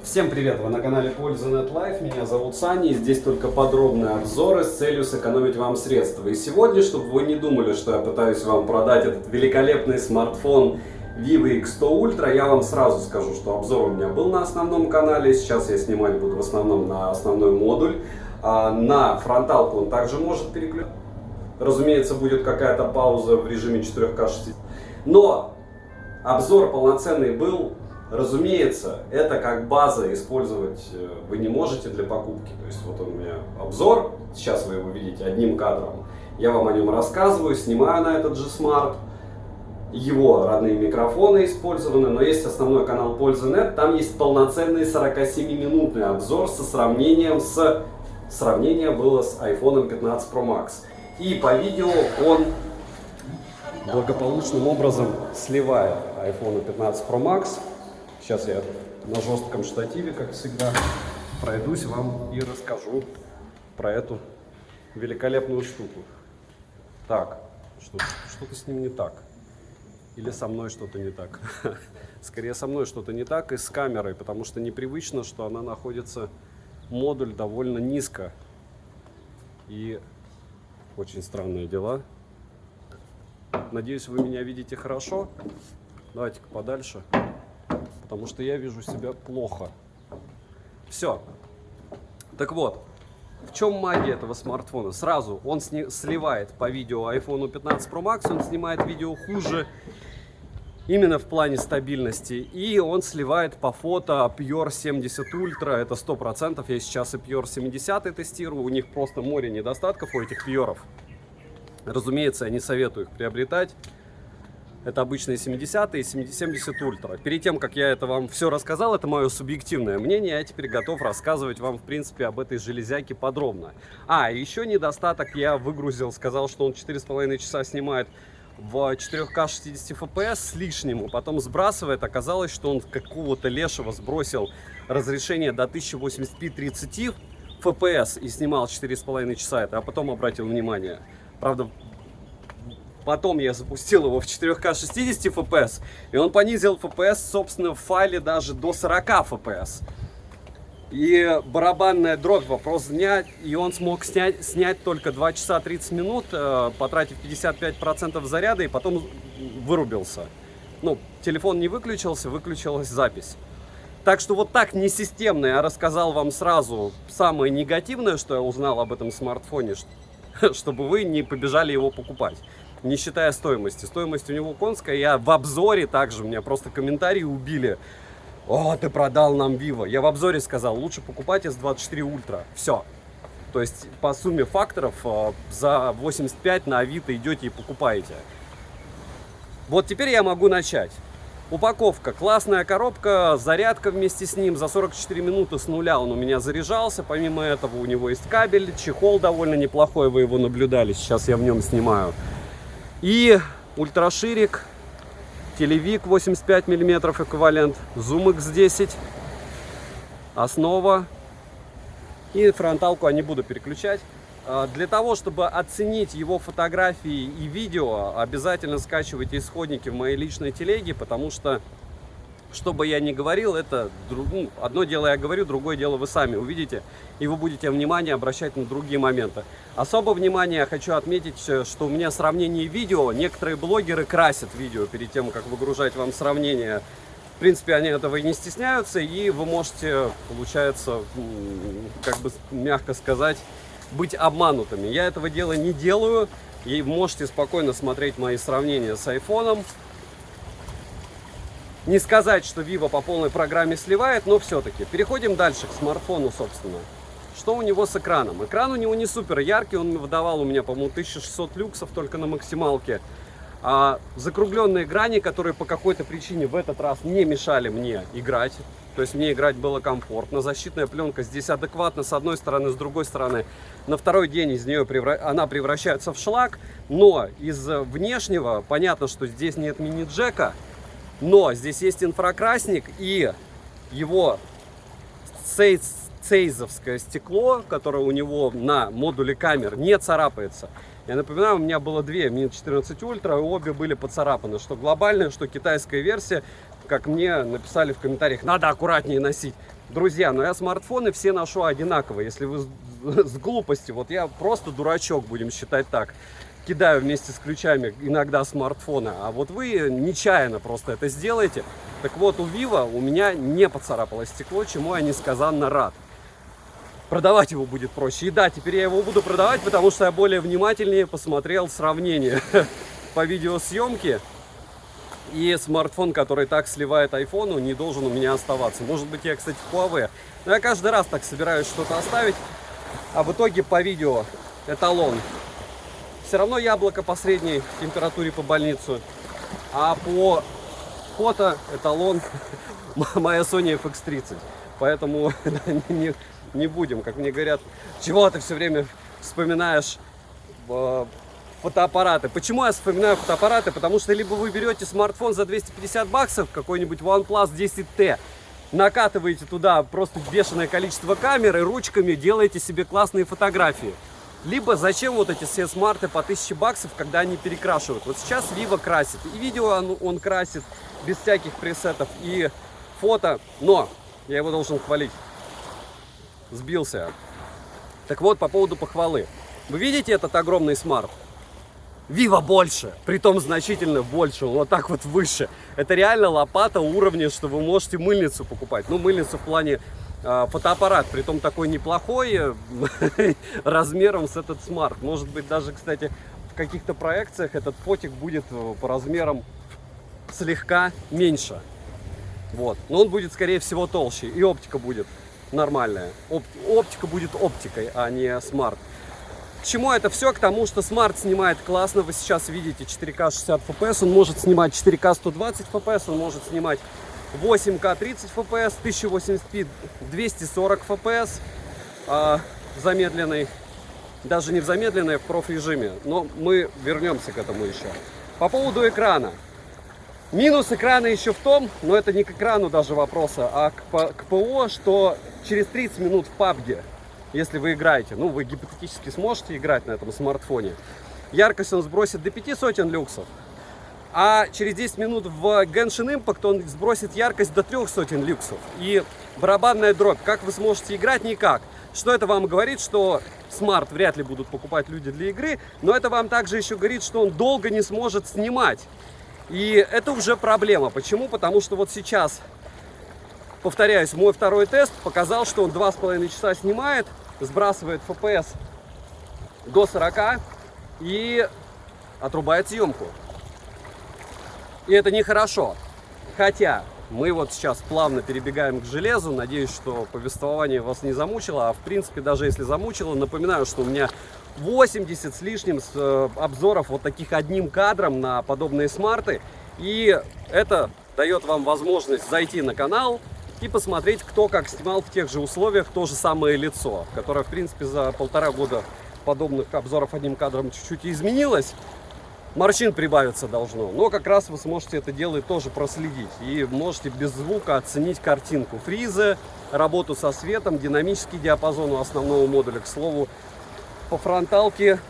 Всем привет! Вы на канале Польза.нет Live. Меня зовут Саня, и здесь только подробные обзоры с целью сэкономить вам средства. И сегодня, чтобы вы не думали, что я пытаюсь вам продать этот великолепный смартфон Vivo X100 Ultra, я вам сразу скажу, что обзор у меня был на основном канале. Сейчас я снимать буду в основном на основной модуль. На фронталку он также может переключить. Разумеется, будет какая-то пауза в режиме 4К 60. Но обзор полноценный был. Разумеется, это как база, использовать вы не можете для покупки. То есть вот он у меня обзор, сейчас вы его видите одним кадром. Я вам о нем рассказываю, снимаю на этот же смарт. Его родные микрофоны использованы, но есть основной канал Польза.нет, там есть полноценный 47-минутный обзор со сравнением Сравнение было с iPhone 15 Pro Max. И по видео он благополучным образом сливает iPhone 15 Pro Max. Сейчас я на жестком штативе, как всегда, пройдусь вам и расскажу про эту великолепную штуку. Так, что-то с ним не так. Или со мной что-то не так. Скорее со мной что-то не так и с камерой, потому что непривычно, что она находится, модуль довольно низко. И очень странные дела. Надеюсь, вы меня видите хорошо. Давайте-ка подальше. Потому что я вижу себя плохо. Все. Так вот, в чем магия этого смартфона? Сразу он сливает по видео iPhone 15 Pro Max, он снимает видео хуже именно в плане стабильности. И он сливает по фото Pure 70 Ultra, это 100%. Я сейчас и Pure 70 тестирую, у них просто море недостатков у этих Pure. Разумеется, я не советую их приобретать. Это обычные 70 и 70 Ultra. Перед тем, как я это вам все рассказал, это мое субъективное мнение, я теперь готов рассказывать вам, в принципе, об этой железяке подробно. Еще недостаток я выгрузил, сказал, что он 4,5 часа снимает в 4К 60 FPS с лишним, потом сбрасывает. Оказалось, что он какого-то лешего сбросил разрешение до 1080p 30 FPS и снимал 4,5 часа это, а потом обратил внимание. Правда, потом я запустил его в 4К 60 FPS, и он понизил FPS, собственно, в файле даже до 40 FPS. И барабанная дробь, вопрос дня, и он смог снять только 2 часа 30 минут, потратив 55% заряда, и потом вырубился. Ну, телефон не выключился, выключилась запись. Так что вот так несистемно я рассказал вам сразу самое негативное, что я узнал об этом смартфоне, чтобы вы не побежали его покупать. Не считая стоимости. Стоимость у него конская. Я в обзоре также, у меня просто комментарии убили. О, ты продал нам Vivo. Я в обзоре сказал, лучше покупать S24 Ultra. Все. То есть по сумме факторов за 85 на Авито идете и покупаете. Вот теперь я могу начать. Упаковка. Классная коробка, зарядка вместе с ним. За 44 минуты с нуля он у меня заряжался. Помимо этого у него есть кабель, чехол довольно неплохой, вы его наблюдали. Сейчас я в нем снимаю. И ультраширик, телевик 85 мм эквивалент, Zoom X10, основа и фронталку я не буду переключать. Для того, чтобы оценить его фотографии и видео, обязательно скачивайте исходники в моей личной телеге, потому что, что бы я ни говорил, это одно дело я говорю, другое дело вы сами увидите, и вы будете внимание обращать на другие моменты. Особое внимание я хочу отметить, что у меня сравнение видео, некоторые блогеры красят видео перед тем, как выгружать вам сравнение. В принципе, они этого и не стесняются, и вы можете, получается, как бы мягко сказать, быть обманутыми. Я этого дела не делаю, и можете спокойно смотреть мои сравнения с айфоном. Не сказать, что Vivo по полной программе сливает, но все-таки. Переходим дальше к смартфону, собственно. Что у него с экраном? Экран у него не супер яркий, он выдавал у меня, по-моему, 1600 люксов только на максималке. Закругленные грани, которые по какой-то причине в этот раз не мешали мне играть. То есть мне играть было комфортно. Защитная пленка здесь адекватна с одной стороны, с другой стороны. На второй день из нее она превращается в шлак. Но из внешнего понятно, что здесь нет мини-джека. Но здесь есть инфракрасник, и его цейзовское стекло, которое у него на модуле камер, не царапается. Я напоминаю, у меня было две Mi 14 Ultra, и обе были поцарапаны. Что глобальная, что китайская версия. Как мне написали в комментариях, надо аккуратнее носить. Друзья, но я смартфоны все ношу одинаково. Если вы с глупости, вот я просто дурачок, будем считать так, кидаю вместе с ключами иногда смартфона, а вот вы нечаянно просто это сделаете. Так вот, у Vivo у меня не поцарапалось стекло, чему я несказанно рад. Продавать его будет проще. И да, теперь я его буду продавать, потому что я более внимательнее посмотрел сравнение по видеосъемке. И смартфон, который так сливает айфону, не должен у меня оставаться. Может быть, я, кстати, Huawei. Но я каждый раз так собираюсь что-то оставить. А в итоге по видео эталон. Все равно яблоко по средней температуре по больницу. А по фото эталон моя Sony FX30. Поэтому не будем, как мне говорят, чего ты все время вспоминаешь фотоаппараты. Почему я вспоминаю фотоаппараты? Потому что либо вы берете смартфон за 250 баксов, какой-нибудь OnePlus 10T, накатываете туда просто бешеное количество камер и ручками делаете себе классные фотографии. Либо зачем вот эти все смарты по 1000 баксов, когда они перекрашивают. Вот сейчас Vivo красит, и видео он красит без всяких пресетов, и фото, но я его должен хвалить. Сбился. Так вот, по поводу похвалы. Вы видите этот огромный смарт? Vivo больше, притом значительно больше, вот так вот выше. Это реально лопата уровня, что вы можете мыльницу покупать. Ну, мыльницу в плане фотоаппарат, притом такой неплохой, размером с этот смарт. Может быть, даже, кстати, в каких-то проекциях этот фотик будет по размерам слегка меньше. Вот. Но он будет, скорее всего, толще, и оптика будет нормальная. Оптика будет оптикой, а не смарт. К чему это все? К тому, что смарт снимает классно. Вы сейчас видите 4К 60 FPS. Он может снимать 4К 120 FPS. Он может снимать 8К 30 FPS, 1080p 240 FPS. Замедленный. Даже не в замедленной, а в проф-режиме. Но мы вернемся к этому еще. По поводу экрана. Минус экрана еще в том, но это не к экрану даже вопроса, а к ПО, что через 30 минут в PUBG, если вы играете, ну, вы гипотетически сможете играть на этом смартфоне, яркость он сбросит до 500 люксов, а через 10 минут в Genshin Impact он сбросит яркость до 300 люксов. И барабанная дробь, как вы сможете играть? Никак. Что это вам говорит? Что смарт вряд ли будут покупать люди для игры, но это вам также еще говорит, что он долго не сможет снимать. И это уже проблема. Почему? Потому что вот сейчас, повторяюсь, мой второй тест показал, что он 2,5 часа снимает, сбрасывает FPS до 40 и отрубает съемку. И это нехорошо. Хотя мы вот сейчас плавно перебегаем к железу. Надеюсь, что повествование вас не замучило. А в принципе, даже если замучило, напоминаю, что у меня 80 с лишним обзоров вот таких одним кадром на подобные смарты. И это дает вам возможность зайти на канал и посмотреть, кто как снимал в тех же условиях то же самое лицо, которое, в принципе, за 1,5 года подобных обзоров одним кадром чуть-чуть изменилось. Морщин прибавиться должно, но как раз вы сможете это дело тоже проследить. И можете без звука оценить картинку. Фризы, работу со светом, динамический диапазон у основного модуля. К слову, по фронталке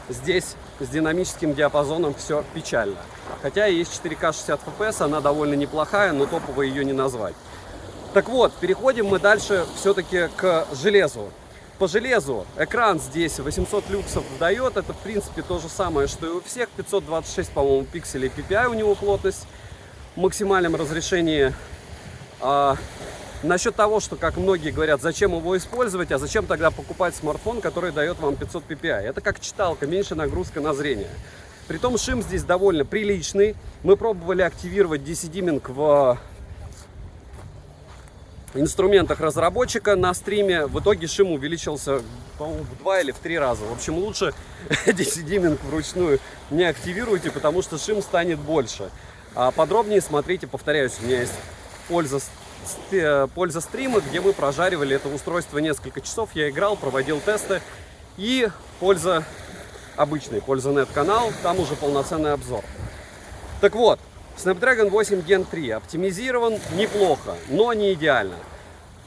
здесь с динамическим диапазоном все печально. Хотя есть 4К 60 FPS, она довольно неплохая, но топово ее не назвать. Так вот, переходим мы дальше все-таки к железу. По железу экран здесь 800 люксов дает. Это, в принципе, то же самое, что и у всех. 526, по-моему, пикселей PPI у него плотность в максимальном разрешении. Насчет того, что, как многие говорят, зачем его использовать, а зачем тогда покупать смартфон, который дает вам 500 PPI. Это как читалка, меньше нагрузка на зрение. Притом шим здесь довольно приличный. Мы пробовали активировать DC-димминг в инструментах разработчика на стриме. В итоге шим увеличился, по-моему, в 2 или в 3 раза. В общем, лучше DC-димминг вручную не активируйте, потому что шим станет больше. А подробнее смотрите, повторяюсь, у меня есть польза стрима, где мы прожаривали это устройство несколько часов. Я играл, проводил тесты. И польза обычный, польза нет-канал, там уже полноценный обзор. Так вот, Snapdragon 8 Gen 3 оптимизирован неплохо, но не идеально.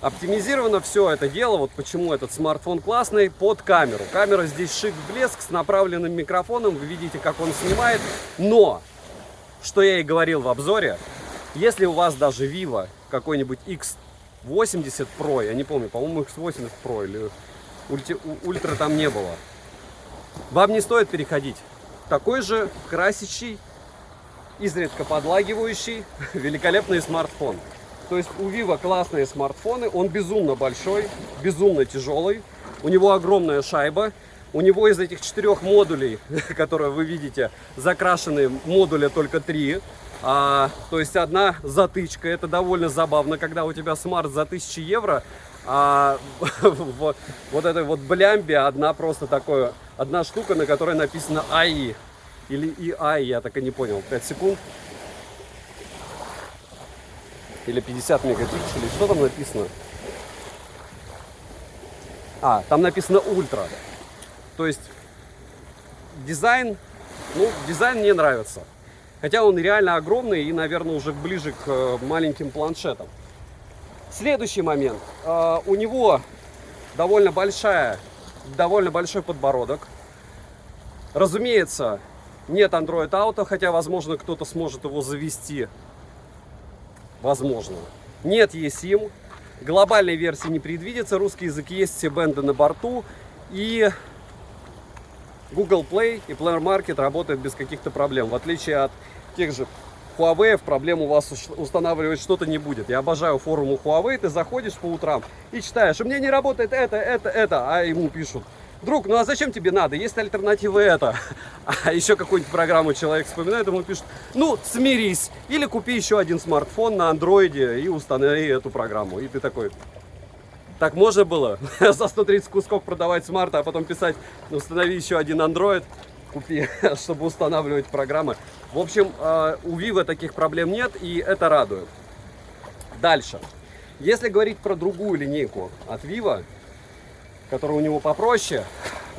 Оптимизировано все это дело, вот почему этот смартфон классный, под камеру. Камера здесь шик-блеск с направленным микрофоном, вы видите, как он снимает. Но, что я и говорил в обзоре, если у вас даже Vivo какой-нибудь X80 Pro, я не помню, по-моему, X80 Pro или Ультра там не было. Вам не стоит переходить. Такой же красящий, изредка подлагивающий, великолепный смартфон. То есть у Vivo классные смартфоны, он безумно большой, безумно тяжелый, у него огромная шайба, у него из этих 4 модулей, которые вы видите, закрашены модуля только 3. То есть одна затычка, это довольно забавно, когда у тебя смарт за 1000 евро, а вот этой вот блямбе одна штука, на которой написано AI. Или EI, я так и не понял. 5 секунд. Или 50 мегапикселей. Что там написано? Там написано Ультра. То есть дизайн мне нравится. Хотя он реально огромный и, наверное, уже ближе к маленьким планшетам. Следующий момент. У него довольно большой подбородок. Разумеется, нет Android Auto, хотя, возможно, кто-то сможет его завести. Возможно. Нет eSIM. Глобальной версии не предвидится. Русский язык есть, все бенды на борту. И Google Play и Play Market работают без каких-то проблем. В отличие от тех же Huawei, проблем у вас устанавливать что-то не будет. Я обожаю форуму Huawei. Ты заходишь по утрам и читаешь: у меня не работает это. А ему пишут: друг, ну а зачем тебе надо? Есть альтернатива это. А еще какую-нибудь программу человек вспоминает, ему пишут: ну, смирись. Или купи еще один смартфон на андроиде и установи эту программу. И ты такой: так можно было за 130 кусков продавать смарт, а потом писать: установи еще один андроид, купи, чтобы устанавливать программы. В общем, у Vivo таких проблем нет, и это радует. Дальше. Если говорить про другую линейку от Vivo, который у него попроще,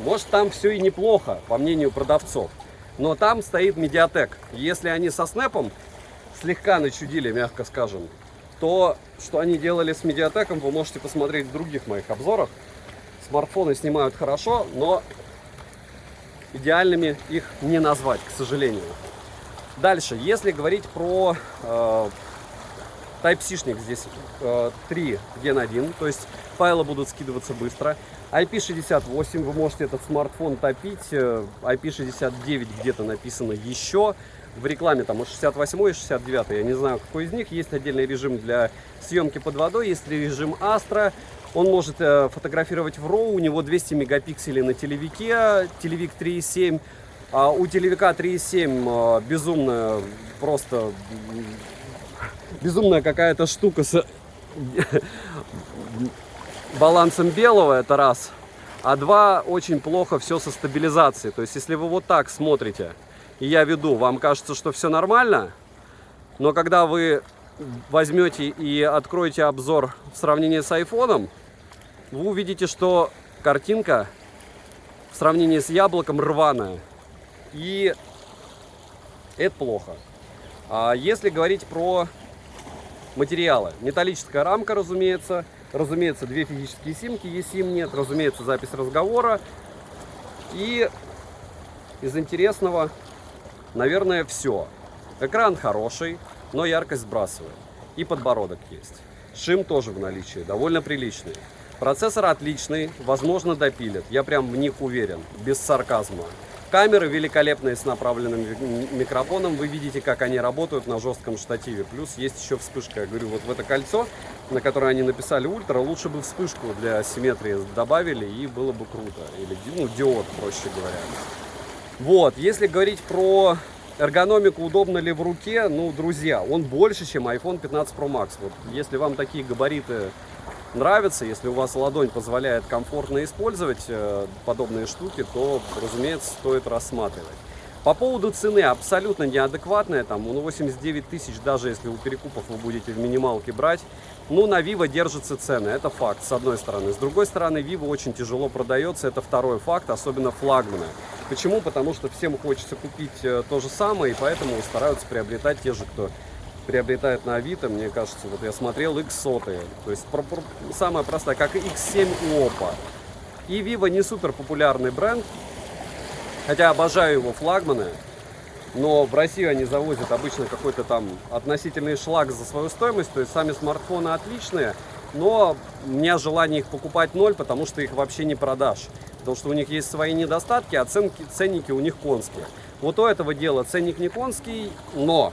может, там все и неплохо, по мнению продавцов. Но там стоит Mediatek. Если они со Snap'ом слегка начудили, мягко скажем, то, что они делали с Mediatek, вы можете посмотреть в других моих обзорах. Смартфоны снимают хорошо, но идеальными их не назвать, к сожалению. Дальше, если говорить про Type-C-шник, здесь 3 Gen 1, то есть файлы будут скидываться быстро. IP68, вы можете этот смартфон топить. IP69 где-то написано еще. В рекламе там и 68 и 69, я не знаю, какой из них. Есть отдельный режим для съемки под водой, есть режим Astra. Он может фотографировать в RAW, у него 200 мегапикселей на телевике, телевик 3.7. У телевика 3.7 безумная какая-то штука с балансом белого, это раз. А два, очень плохо все со стабилизацией. То есть, если вы вот так смотрите, и я веду, вам кажется, что все нормально, но когда вы возьмете и откроете обзор в сравнении с айфоном, вы увидите, что картинка в сравнении с яблоком рваная. И это плохо. А если говорить про материалы, металлическая рамка, разумеется, 2 физические симки, eSIM нет, разумеется, запись разговора. И из интересного, наверное, все. Экран хороший, но яркость сбрасывает. И подбородок есть. Шим тоже в наличии, довольно приличный. Процессор отличный, возможно, допилят. Я прям в них уверен, без сарказма. Камеры великолепные с направленным микрофоном. Вы видите, как они работают на жестком штативе. Плюс есть еще вспышка. Я говорю, вот в это кольцо, на которое они написали ультра, лучше бы вспышку для симметрии добавили, и было бы круто. Или диод, проще говоря. Вот, если говорить про эргономику, удобно ли в руке, ну, друзья, он больше, чем iPhone 15 Pro Max. Вот, если вам такие габариты нравятся, если у вас ладонь позволяет комфортно использовать подобные штуки, то, разумеется, стоит рассматривать. По поводу цены, абсолютно неадекватная, там, 89 тысяч, даже если у перекупов вы будете в минималке брать. Ну, на Vivo держатся цены, это факт, с одной стороны. С другой стороны, Vivo очень тяжело продается, это второй факт, особенно флагманы. Почему? Потому что всем хочется купить то же самое, и поэтому стараются приобретать те же, кто приобретает на Авито. Мне кажется, вот я смотрел X100, то есть самая простая, как и X7 у Oppo. И Vivo не супер популярный бренд, хотя обожаю его флагманы, но в Россию они завозят обычно какой-то там относительный шлак за свою стоимость, то есть сами смартфоны отличные, но у меня желание их покупать ноль, потому что их вообще не продашь. Потому что у них есть свои недостатки, а ценники у них конские. Вот у этого дела ценник не конский, но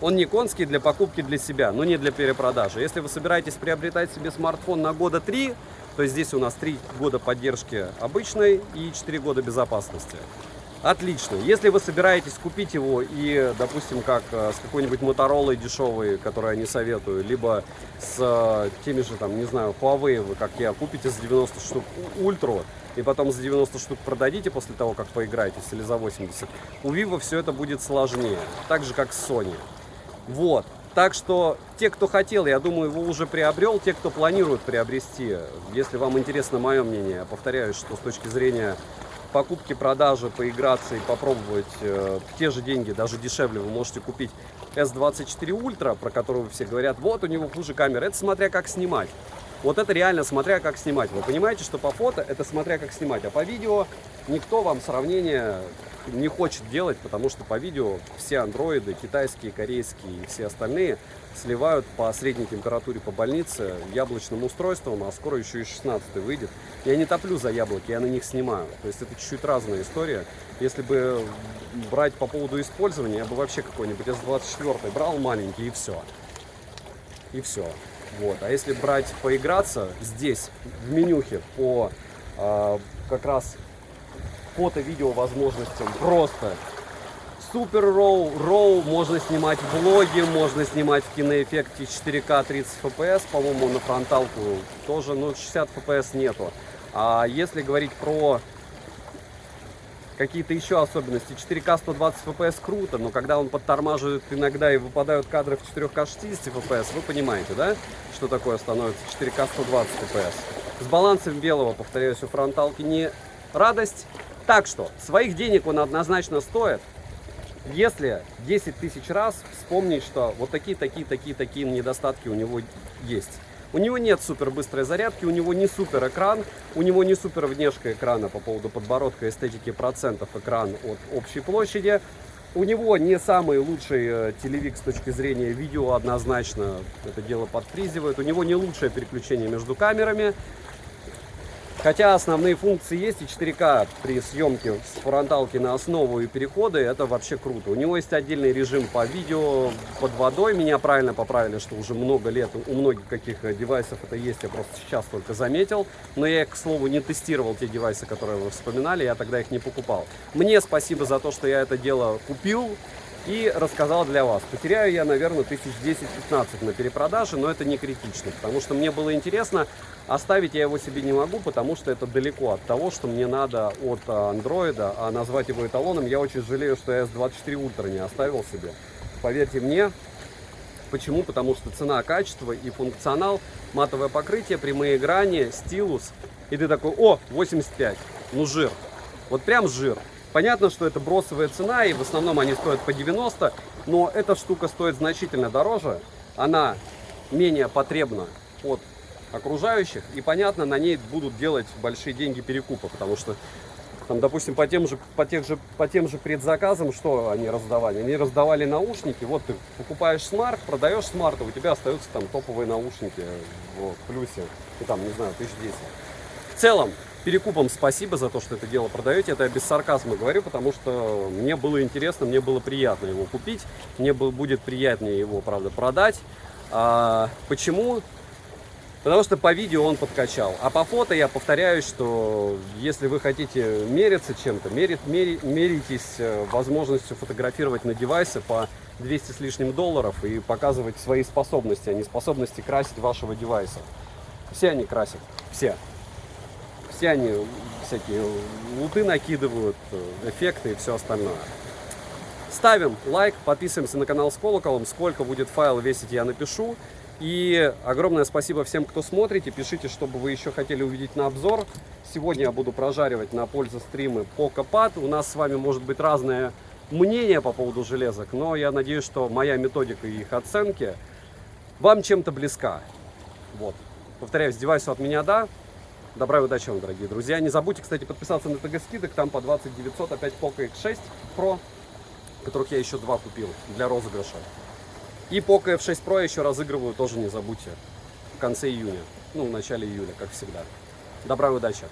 он не конский для покупки для себя, но не для перепродажи. Если вы собираетесь приобретать себе смартфон на года 3, то здесь у нас 3 года поддержки обычной и 4 года безопасности. Отлично. Если вы собираетесь купить его и, допустим, как с какой-нибудь Motorola дешевой, которую я не советую, либо с теми же, там, не знаю, Huawei, вы, как я, купите за 90 штук ультру, и потом за 90 штук продадите после того, как поиграетесь, или за 80, у Vivo все это будет сложнее. Так же, как с Sony. Вот. Так что те, кто хотел, я думаю, его уже приобрел. Те, кто планирует приобрести, если вам интересно мое мнение, я повторяю, что с точки зрения покупки, продажи, поиграться и попробовать в те же деньги, даже дешевле, вы можете купить S24 Ultra, про которую все говорят, вот у него хуже камера. Это смотря как снимать. Вот это реально смотря как снимать. Вы понимаете, что по фото это смотря как снимать, а по видео никто вам сравнения не хочет делать, потому что по видео все андроиды, китайские, корейские и все остальные сливают по средней температуре по больнице яблочным устройством, а скоро еще и 16 выйдет. Я не топлю за яблоки, я на них снимаю. То есть это чуть-чуть разная история. Если бы брать по поводу использования, я бы вообще какой-нибудь S24 брал маленький и все. И все. Вот. А если брать поиграться, здесь в менюхе по как раз фото-видео возможностям просто супер роу, можно снимать влоги, можно снимать в киноэффекте 4К 30 FPS, по-моему, на фронталку тоже, но 60 FPS нету. А если говорить про какие-то еще особенности, 4К 120 FPS круто, но когда он подтормаживает иногда и выпадают кадры в 4К 60 FPS, вы понимаете, да, что такое становится 4К 120 FPS. С балансом белого, повторяюсь, у фронталки не радость. Так что своих денег он однозначно стоит, если 10 тысяч раз вспомнить, что вот такие недостатки у него есть. У него нет супер быстрой зарядки, у него не супер экран, у него не супер внешка экрана по поводу подбородка, эстетики, процентов экран от общей площади. У него не самый лучший телевик с точки зрения видео, однозначно это дело подфризивает. У него не лучшее переключение между камерами. Хотя основные функции есть, и 4К при съемке с фронталки на основу и переходы, это вообще круто. У него есть отдельный режим по видео под водой. Меня правильно поправили, что уже много лет у многих каких девайсов это есть, я просто сейчас только заметил. Но я, к слову, не тестировал те девайсы, которые вы вспоминали, я тогда их не покупал. Мне спасибо за то, что я это дело купил и рассказал для вас. Потеряю я, наверное, 1010-15 на перепродаже, но это не критично, потому что мне было интересно. Оставить я его себе не могу, потому что это далеко от того, что мне надо от андроида, а назвать его эталоном я очень жалею, что я S24 Ultra не оставил себе. Поверьте мне. Почему? Потому что цена, качество и функционал, матовое покрытие, прямые грани, стилус. И ты такой, о, 85, ну жир. Вот прям жир. Понятно, что это бросовая цена, и в основном они стоят по 90, но эта штука стоит значительно дороже. Она менее потребна от окружающих, и понятно, на ней будут делать большие деньги перекупа, потому что там, допустим, по тем же предзаказам, что они раздавали? Они раздавали наушники. Вот ты покупаешь смарт, продаешь смарт, а у тебя остаются там топовые наушники в плюсе, и там, не знаю, 1010. В целом, перекупам спасибо за то, что это дело продаете. Это я без сарказма говорю, потому что мне было интересно, мне было приятно его купить. Мне будет приятнее его, правда, продать. Почему? Потому что по видео он подкачал. А по фото я повторяюсь, что если вы хотите мериться чем-то, меритесь возможностью фотографировать на девайсе по 200 с лишним долларов и показывать свои способности, а не способности красить вашего девайса. Все они красят, все. Все они всякие луты накидывают, эффекты и все остальное. Ставим лайк, подписываемся на канал с колоколом. Сколько будет файл весить, я напишу. И огромное спасибо всем, кто смотрите. Пишите, что бы вы еще хотели увидеть на обзор. Сегодня я буду прожаривать на пользу стримы PocoPad. У нас с вами может быть разное мнение по поводу железок, но я надеюсь, что моя методика и их оценки вам чем-то близка. Вот. Повторяюсь, девайсу от меня да. Добра и удачи вам, дорогие друзья. Не забудьте, кстати, подписаться на ТГ скидок. Там по 20 900 опять Poco X6 Pro, которых я еще 2 купил для розыгрыша. И Poco F6 Pro еще разыгрываю, тоже не забудьте. в конце июня. Ну, в начале июля, как всегда. Добра и удачи!